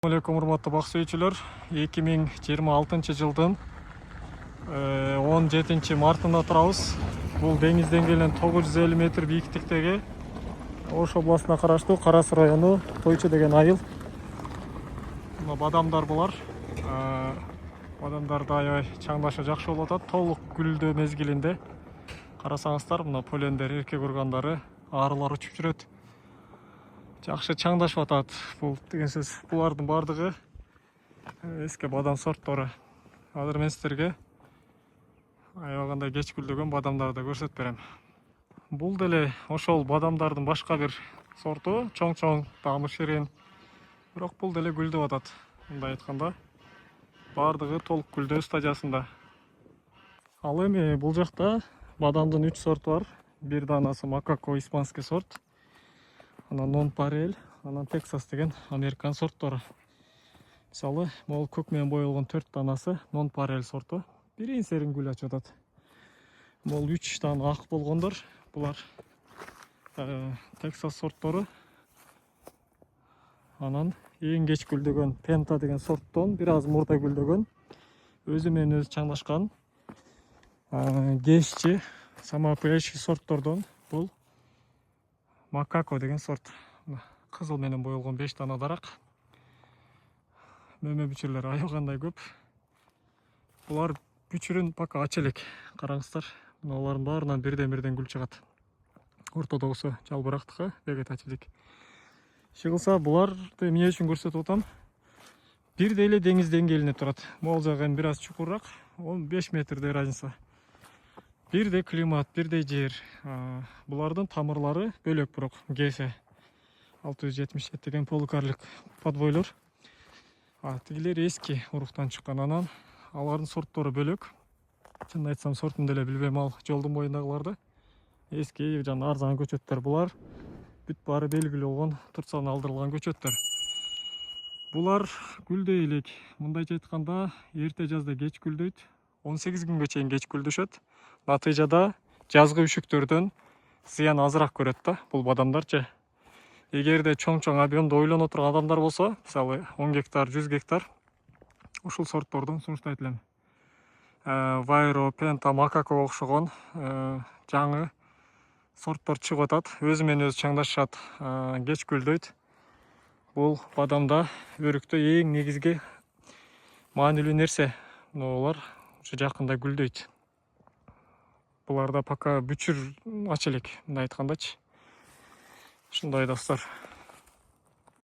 Assalamualaikum урматтуу бак сүйүүчүлөр. 2026 жылдын 17 мартында турабыз. Бул деңиз деңгээлинен 950 метр бийиктиктеги Ош областына караштуу Карас району Тойчу деген айыл. Мына бадамдар булар. Бадамдарды аябай чаңдашы жакшы болуп атат. Толук гүлдөө мезгилинде карасаңыздар, мына полендер, эркек ургандары, арылар учуп жүрөт. Жакшы чаңдашып атат. Бул деген сөз, булардын бардыгы эски бадам сорттору. Азыр мен сиздерге аябагандай кеч гүлдөгөн бадамдарды көрсөтүп берем. Бул деле ошол бадамдардын башка бир сорту, чоң-чоң, тамыр ширин. Бирок бул деле гүлдөп атат. Мындай айтканда, бардыгы толук гүлдөө стадиясында. Ал эми бул жакта бадамдын 3 сорту бар. Бир данасы Макако испанский сорт. Анан Нон-Парель, анан Тексас деген американ сорттору. Мисалы, могул көк менен боелгон 4 данасы Нон-Парель сорту. Бирин серин гүл ачып атат. Могул 3 дана ак болгондор, булар Тексас сорттору. Анан эң кеч гүлдөгөн Пента деген сорттон бир аз мурда гүлдөгөн, өзү менен өзү чаңдашкан кешчи самоопылающий сорттордон бул Макако деген сорт. Кызыл менен боелгон 5 дана дарак. Мөмө бүчүрлөр аябагандай көп. Булар бүчүрүн пока ача элек. Караңыздар, мына алардын баарынан бирден гүл чыгат. Ортодогусу жалбырактыкы, вегетативдик. Чыгылса, буларды эмне үчүн көрсөтүп атам? Бирдей эле деңиз деңгээлине турат. Могул жагы бир аз чукурраак, 15 метрдей разница. Бирдей климат, бирдей жер. Булардын тамырлары бөлөк, бирок ГФ 677 деген полукарлик подвойлор. Тигилер эски уруктан чыккан, анан алардын сорттору бөлөк. Чын айтсам, сортун деле билбейм, ал жолдун боюндагыларды. Эски жана арзан көчөттөр булар. Бүт баары белгилүү болгон Турциядан алдырылган көчөттөр. Булар гүлдөй элек. Мындайча айтканда, эрте жазда кеч гүлдөйт. 18 күнгө чейин кеч гүлдөшөт. Натыйжада жазгы үшүктөрдөн зыян азыраак көрөт да бул бадамдарчы. Эгерде чоң-чоң объемдо ойлоно турган адамдар болсо, мисалы 10 гектар, 100 гектар, ушул сорттордон сунуштайт элем. Вайро, Пента, Макако окшогон жаңы сорттор чыгып атат. Өзү менен өзү чаңдашат, кеч гүлдөйт. Бул бадамда өрүктө эң негизги маанилүү нерсе. Булар ушу жакында гүлдөйт. Буларда пока бүчүр ача элек, мындай айткандачы. Ушундай достор.